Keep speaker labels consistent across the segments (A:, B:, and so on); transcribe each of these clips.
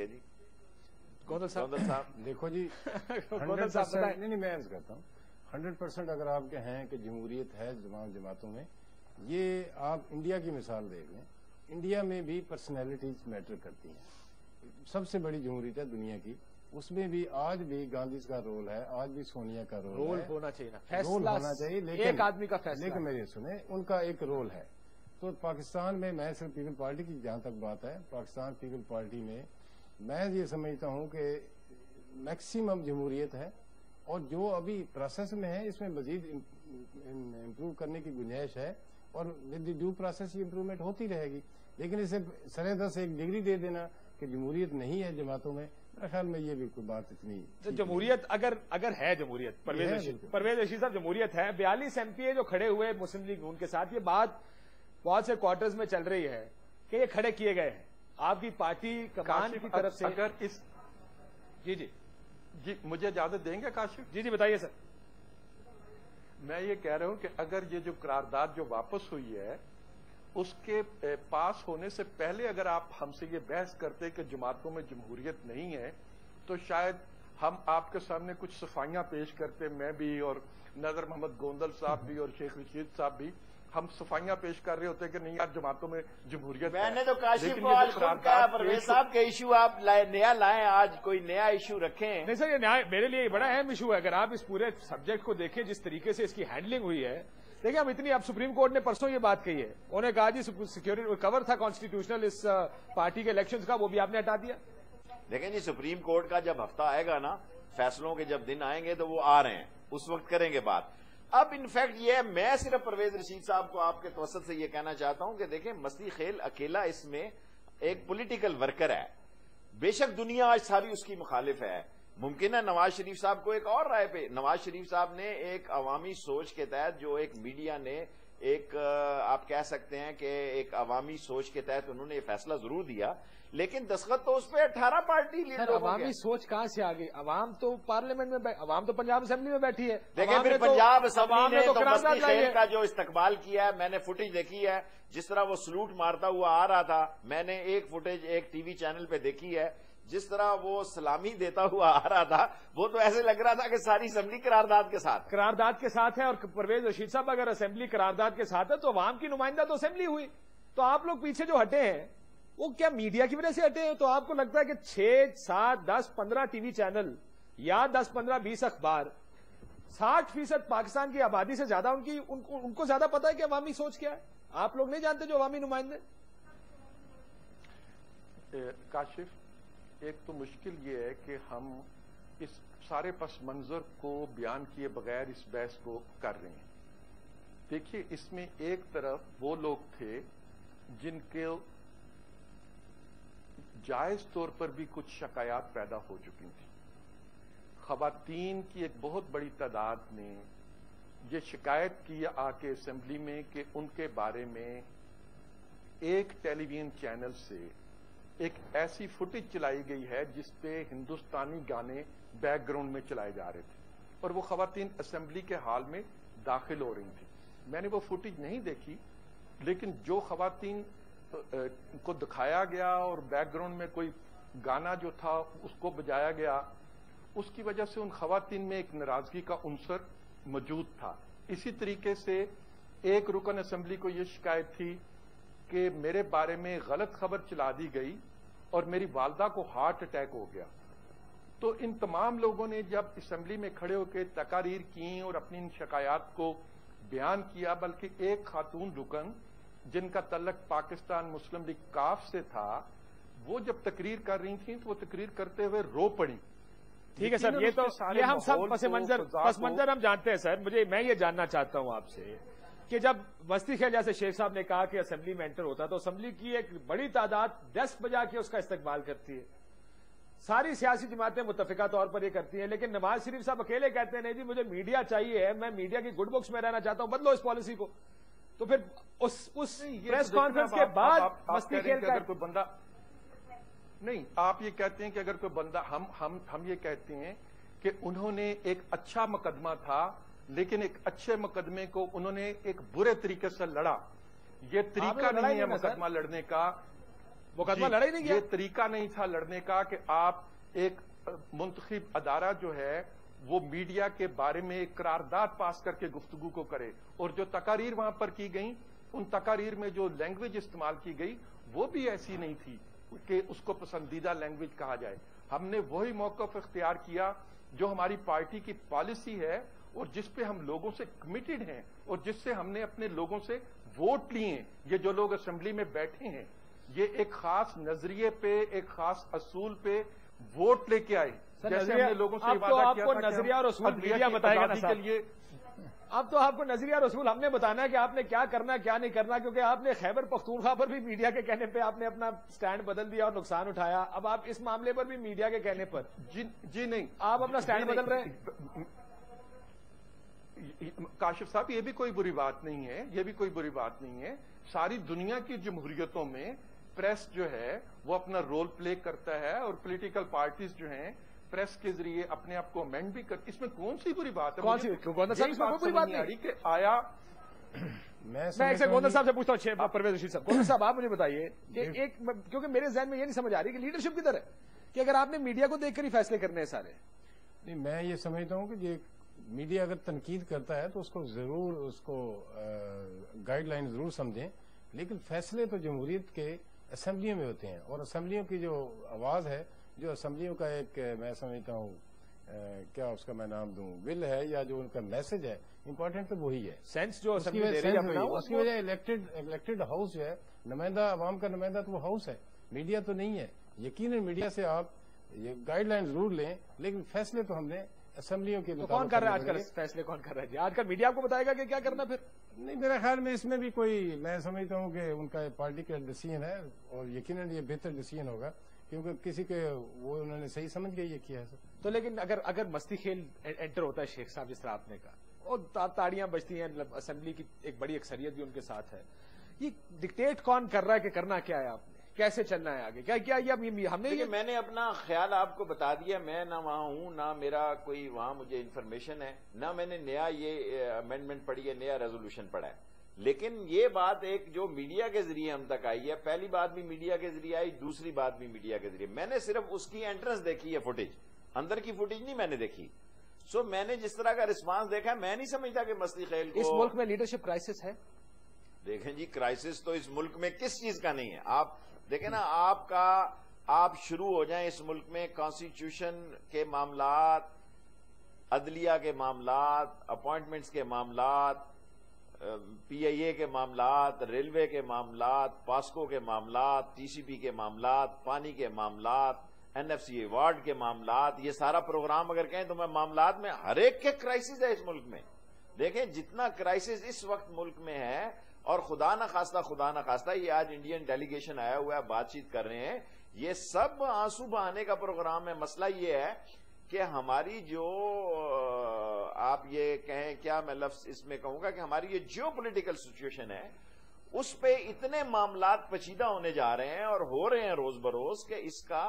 A: ہے جی
B: گوندل صاحب
C: دیکھو جی 100% نہیں میں عرض کرتا ہوں 100% اگر آپ کے ہیں کہ جمہوریت ہے جماعتوں میں، یہ آپ انڈیا کی مثال دیکھ لیں، انڈیا میں بھی پرسنالٹیز میٹر کرتی ہیں، سب سے بڑی جمہوریت ہے دنیا کی، اس میں بھی آج بھی گاندھی کا رول ہے، آج بھی سونیا کا رول ہے،
B: ہونا چاہیے،
C: رول ہونا چاہیے، لیکن
B: ایک آدمی کا فیصلہ،
C: لیکن میری سنیں ان کا ایک رول ہے۔ تو پاکستان میں صرف پیپل پارٹی کی جہاں تک بات ہے، پاکستان پیپل پارٹی میں میں یہ سمجھتا ہوں کہ میکسیمم جمہوریت ہے، اور جو ابھی پروسیس میں ہے اس میں مزید امپروو کرنے کی گنجائش ہے، اور ود دی ڈیو پروسیس یہ امپروومنٹ ہوتی رہے گی، لیکن اسے سرے دس ایک ڈگری دے دینا کہ جمہوریت نہیں ہے جماعتوں میں، میرے خیال میں یہ بھی کوئی بات اتنی
B: جمہوریت اگر ہے جمہوریت، پرویز رشید صاحب جمہوریت ہے، 42 MP جو کھڑے ہوئے مسلم لیگ نون کے ساتھ، یہ بات بہت سے کوارٹرز میں چل رہی ہے کہ یہ کھڑے کیے گئے ہیں آپ کی پارٹی کمان کی طرف سے۔
D: اگر اس
B: جی
D: مجھے اجازت دیں گے کاشف؟
B: جی بتائیے سر۔
D: میں یہ کہہ رہا ہوں کہ اگر یہ جو قرارداد جو واپس ہوئی ہے اس کے پاس ہونے سے پہلے اگر آپ ہم سے یہ بحث کرتے کہ جماعتوں میں جمہوریت نہیں ہے تو شاید ہم آپ کے سامنے کچھ صفائیاں پیش کرتے، میں بھی اور نظر محمد گوندل صاحب بھی اور شیخ رشید صاحب بھی، ہم صفائیاں پیش کر رہے ہوتے کہ نہیں یار جماعتوں میں جمہوریت ہے۔
A: میں نے تو کاشف کو آج خود کہا پرویز صاحب کے ایشو آپ نیا لائیں، آج کوئی نیا ایشو رکھیں۔
B: نہیں سر، یہ میرے لیے بڑا اہم ایشو ہے، اگر آپ اس پورے سبجیکٹ کو دیکھیں جس طریقے سے اس کی ہینڈلنگ ہوئی ہے، دیکھیں اب سپریم کورٹ نے پرسوں یہ بات کہی ہے، انہوں نے کہا جی سیکورٹی کور تھا کانسٹیٹیوشنل اس پارٹی کے الیکشنز کا، وہ بھی آپ نے ہٹا دیا۔
A: دیکھیں جی سپریم کورٹ کا جب ہفتہ آئے گا نا، فیصلوں کے جب دن آئیں گے تو وہ آ رہے ہیں، اس وقت کریں گے بات۔ اب انفیکٹ یہ میں صرف پرویز رشید صاحب کو آپ کے توسط سے یہ کہنا چاہتا ہوں کہ دیکھیں مستی خیل اکیلا اس میں ایک پولیٹیکل ورکر ہے، بے شک دنیا آج ساری اس کی مخالف ہے، ممکن ہے نواز شریف صاحب کو ایک اور رائے پہ، نواز شریف صاحب نے ایک عوامی سوچ کے تحت جو ایک میڈیا نے ایک آپ کہہ سکتے ہیں کہ ایک عوامی سوچ کے تحت انہوں نے یہ فیصلہ ضرور دیا، لیکن دستخط تو اس پہ 18 پارٹی لیڈر ہو گئے۔
B: عوامی سوچ کہاں سے آ گئی؟ عوام تو پارلیمنٹ میں، عوام تو پنجاب اسمبلی میں بیٹھی ہے۔
A: دیکھیں پھر پنجاب اسمبلی نے تو مستی خیل کا جو استقبال کیا ہے، میں نے فوٹیج دیکھی ہے، جس طرح وہ سلوٹ مارتا ہوا آ رہا تھا، میں نے ایک فوٹیج ایک ٹی وی چینل پہ دیکھی ہے، جس طرح وہ سلامی دیتا ہوا آ رہا تھا، وہ تو ایسے لگ رہا تھا کہ ساری اسمبلی قرارداد کے ساتھ
B: ہے۔ اور پرویز رشید صاحب اگر اسمبلی قرارداد کے ساتھ ہے تو عوام کی نمائندہ تو اسمبلی ہوئی، تو آپ لوگ پیچھے جو ہٹے ہیں وہ کیا میڈیا کی وجہ سے ہٹے ہیں؟ تو آپ کو لگتا ہے کہ 6, 7, 10, 15 ٹی وی چینل یا 10, 15, 20 اخبار، 60% پاکستان کی آبادی سے زیادہ ان کو زیادہ پتا ہے کہ عوامی سوچ کیا ہے؟ آپ لوگ نہیں جانتے جو عوامی نمائندے؟
D: کاشف ایک تو مشکل یہ ہے کہ ہم اس سارے پس منظر کو بیان کیے بغیر اس بحث کو کر رہے ہیں۔ دیکھیے اس میں ایک طرف وہ لوگ تھے جن کے جائز طور پر بھی کچھ شکایات پیدا ہو چکی تھیں، خواتین کی ایک بہت بڑی تعداد نے یہ شکایت کی آ کے اسمبلی میں کہ ان کے بارے میں ایک ٹیلی ویژن چینل سے ایک ایسی فوٹیج چلائی گئی ہے جس پہ ہندوستانی گانے بیک گراؤنڈ میں چلائے جا رہے تھے، اور وہ خواتین اسمبلی کے ہال میں داخل ہو رہی تھیں۔ میں نے وہ فوٹیج نہیں دیکھی، لیکن جو خواتین کو دکھایا گیا اور بیک گراؤنڈ میں کوئی گانا جو تھا اس کو بجایا گیا، اس کی وجہ سے ان خواتین میں ایک ناراضگی کا عنصر موجود تھا۔ اسی طریقے سے ایک رکن اسمبلی کو یہ شکایت تھی کہ میرے بارے میں غلط خبر چلا دی گئی اور میری والدہ کو ہارٹ اٹیک ہو گیا۔ تو ان تمام لوگوں نے جب اسمبلی میں کھڑے ہو کے تقاریر کی اور اپنی ان شکایات کو بیان کیا، بلکہ ایک خاتون رکن جن کا تعلق پاکستان مسلم لیگ کاف سے تھا، وہ جب تقریر کر رہی تھیں تو وہ تقریر کرتے ہوئے رو پڑی۔
B: ٹھیک ہے سر، یہ ہم سب پس منظر ہم جانتے ہیں سر۔ میں یہ جاننا چاہتا ہوں آپ سے کہ جب مستی خیل جیسے شیخ صاحب نے کہا کہ اسمبلی میں انٹر ہوتا تو اسمبلی کی ایک بڑی تعداد ڈیسک بجا کے اس کا استقبال کرتی ہے، ساری سیاسی جماعتیں متفقہ طور پر یہ کرتی ہیں، لیکن نواز شریف صاحب اکیلے کہتے ہیں نہیں جی مجھے میڈیا چاہیے ہے، میں میڈیا کی گڈ بکس میں رہنا چاہتا ہوں، بدلو اس پالیسی کو۔ تو پھر اس پریس کانفرنس کے بعد مستی خیل کا
D: اگر کوئی بندہ نہیں، آپ یہ کہتے ہیں کہ اگر کوئی بندہ ہم یہ کہتے ہیں کہ انہوں نے ایک اچھا مقدمہ تھا، لیکن ایک اچھے مقدمے کو انہوں نے ایک برے طریقے سے لڑا۔ یہ طریقہ نہیں ہے مقدمہ لڑنے کا۔
B: मुकदमा लड़ा ही नहीं गया।
D: ये तरीका नहीं था लड़ने का कि आप एक मुंतखब अदारा जो है वो मीडिया के बारे में एक करारदाद पास करके गुफ्तगू को करे, और जो तकारीर वहां पर की गई, उन तकारीर में जो लैंग्वेज इस्तेमाल की गई वो भी ऐसी नहीं थी कि उसको पसंदीदा लैंग्वेज कहा जाए। हमने वही मौक़िफ़ इख्तियार किया जो हमारी पार्टी की पॉलिसी है और जिस पे हम लोगों से कमिटेड हैं और जिससे हमने अपने लोगों से वोट लिए। ये जो लोग असेंबली में बैठे हैं ये एक खास नजरिए पे, एक खास असूल पे वोट लेके आए। जैसे हमने लोगों से वादा किया था कि
B: नजरिया और असूल मीडिया बताएगा ना
D: के लिए।
B: अब तो आपको नजरिया और असूल हमने बताना है कि आपने क्या करना क्या नहीं करना, क्योंकि आपने खैबर पख्तूनख्वा पर भी मीडिया के कहने पे आपने अपना स्टैंड बदल दिया और नुकसान उठाया। अब आप इस मामले पर भी मीडिया के कहने पर
D: जी नहीं,
B: आप अपना स्टैंड बदल रहे हैं।
D: काशिफ साहब ये भी कोई बुरी बात नहीं है, ये भी कोई बुरी बात नहीं है। सारी दुनिया की जमहूरियतों में प्रेस जो है वो अपना रोल प्ले करता है और पॉलिटिकल पार्टीज जो हैं प्रेस के जरिए अपने आप को अमेंड भी कर, इसमें कौन सी बुरी बात है?
B: कौन सी बुरी बात नहीं
D: कि आया।
C: मैं
B: एक से गोंदल साहब से पूछता हूँ, परवेज रशीद साहब। गोंदल साहब आप मुझे बताइए कि एक, क्योंकि मेरे जहन में ये नहीं समझ आ रही कि लीडरशिप किधर है, कि अगर आपने मीडिया को देखकर ही फैसले करने हैं सारे।
C: नहीं, मैं ये समझता हूँ कि ये मीडिया अगर तनकीद करता है तो उसको जरूर उसको गाइडलाइन जरूर समझें, लेकिन फैसले तो जमहूरियत के असेंबलियों में होते हैं, और असेंबलियों की जो आवाज है, जो असेंबलियों का एक मैं समझता हूँ क्या उसका मैं नाम दूं, विल है या जो उनका मैसेज है, इंपॉर्टेंट तो वही है।
B: सेंस जो
C: उसकी वजह इलेक्टेड हाउस जो है, नुमाइंदा आवाम का नुमाइंदा तो वो हाउस है, मीडिया तो नहीं है। यकीनन मीडिया से आप ये गाइडलाइन जरूर लें, लेकिन फैसले तो हमने असेंबलियों के
B: तो कौन कर रहा है आजकल? फैसले कौन कर रहा है जी? आजकल मीडिया आपको बताएगा कि क्या करना फिर?
C: नहीं, मेरे ख्याल में इसमें भी कोई, मैं समझता हूँ कि उनका पार्टी का डिसीजन है और यकीनन ये बेहतर डिसीजन होगा, क्योंकि किसी के वो उन्होंने सही समझ के ये किया है।
B: तो लेकिन अगर मस्ती खेल एंटर होता है शेख साहब, जिस तरह आपने कहा, और ताड़ियां बजती हैं, असेंबली की एक बड़ी अक्सरियत भी उनके साथ है, ये डिक्टेट कौन कर रहा है कि करना क्या है, आपने कैसे चलना है आगे, क्या ये हमने ये
A: मैंने अपना ख्याल आपको बता दिया। मैं ना वहां हूं, ना मेरा कोई वहां मुझे इन्फॉर्मेशन है, ना मैंने नया ये अमेंडमेंट पढ़ी है, नया रेजोल्यूशन पढ़ा है। लेकिन ये बात एक जो मीडिया के जरिए हम तक आई है, पहली बात भी मीडिया के जरिए आई, दूसरी बात भी मीडिया के जरिए। मैंने सिर्फ उसकी एंट्रेंस देखी है, फुटेज, अंदर की फुटेज नहीं मैंने देखी। सो मैंने जिस तरह का रिस्पांस देखा, मैं नहीं समझता कि मस्ती खेल को
B: इस मुल्क में लीडरशिप क्राइसिस है।
A: देखें जी, क्राइसिस तो इस मुल्क में किस चीज का नहीं है। आप देखें ना, आप शुरू हो जाएं इस मुल्क में कॉन्स्टिट्यूशन के मामलात, अदलिया के मामलात, अपॉइंटमेंट्स के मामलात, PIA के मामलात, रेलवे के मामलात, पास्को के मामलात, TCP के मामलात, पानी के मामलात, NFC अवार्ड के मामलात, ये सारा प्रोग्राम अगर कहें तो मैं मामलात में हर एक के क्राइसिस है इस मुल्क में। देखें जितना क्राइसिस इस वक्त मुल्क में है, और खुदा न खास्ता ये आज इंडियन डेलीगेशन आया हुआ है, बातचीत कर रहे हैं, ये सब आंसू बहाने का प्रोग्राम है। मसला ये है कि हमारी जो आप ये कहें, क्या मैं लफ्ज इसमें कहूंगा कि हमारी ये जियो पॉलिटिकल सिचुएशन है, उस पे इतने मामलात पचीदा होने जा रहे हैं और हो रहे हैं रोज बरोज कि इसका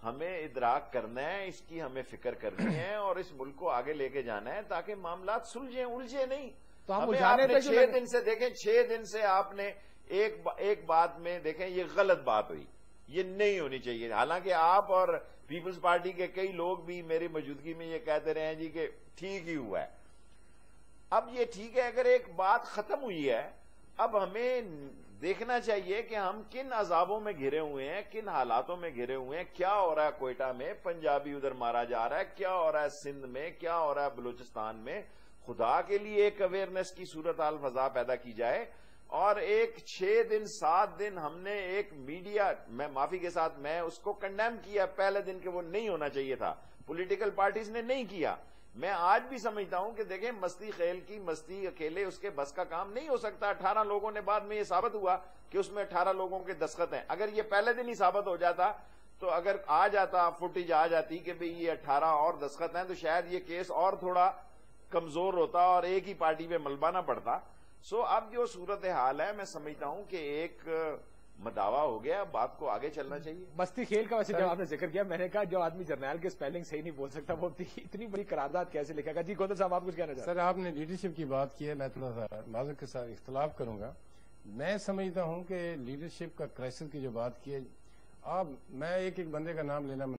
A: हमें इदराक करना है, इसकी हमें फिक्र करनी है और इस मुल्क को आगे लेके जाना है ताकि मामलात सुलझे, उलझे नहीं।
B: तो हम
A: आपने 6 दिन से देखें, 6 दिन से आपने एक बात में देखें, ये गलत बात हुई, ये नहीं होनी चाहिए। हालांकि आप और पीपल्स पार्टी के कई लोग भी मेरी मौजूदगी में ये कहते रहे हैं जी कि ठीक ही हुआ है। अब ये ठीक है, अगर एक बात खत्म हुई है, अब हमें देखना चाहिए कि हम किन अजाबों में घिरे हुए हैं, किन हालातों में घिरे हुए हैं। क्या हो रहा है कोयटा में, पंजाबी उधर मारा जा रहा है, क्या हो रहा है सिंध में, क्या हो रहा है बलूचिस्तान में। खुदा के लिए एक अवेयरनेस की सूरत हाल फजा पैदा की जाए। और एक 6 दिन 7 दिन हमने एक मीडिया, मैं माफी के साथ मैं उसको कंडेम किया पहले दिन के, वो नहीं होना चाहिए था, पॉलिटिकल पार्टीज ने नहीं किया। मैं आज भी समझता हूं कि देखें मस्ती खेल की मस्ती अकेले उसके बस का काम नहीं हो सकता। 18 लोगों ने, बाद में ये साबित हुआ कि उसमें 18 लोगों के दस्तखत हैं। अगर ये पहले दिन ही साबित हो जाता, तो अगर आ जाता फुटेज आ जाती कि भाई ये 18 और दस्तखत हैं, तो शायद ये केस और थोड़ा कमजोर होता और एक ही पार्टी पे मलबा ना पड़ता। सो अब जो सूरत हाल है, मैं समझता हूं कि एक मदावा हो गया, बात को आगे चलना चाहिए।
B: मस्ती खेल का वैसे जब आपने जिक्र किया, मैंने कहा जो आदमी जर्नैल के स्पेलिंग सही नहीं बोल सकता वो इतनी बड़ी करारदाद कैसे लिखेगा। जी गोंदल साहब, आप कुछ कहना चाहते हैं?
C: सर, आपने लीडरशिप की बात की है, मैं थोड़ा सा माज़रत के साथ इख्तलाफ करूंगा। मैं समझता हूं कि लीडरशिप का क्राइसिस की जो बात की है, आप मैं एक एक बंदे का नाम लेना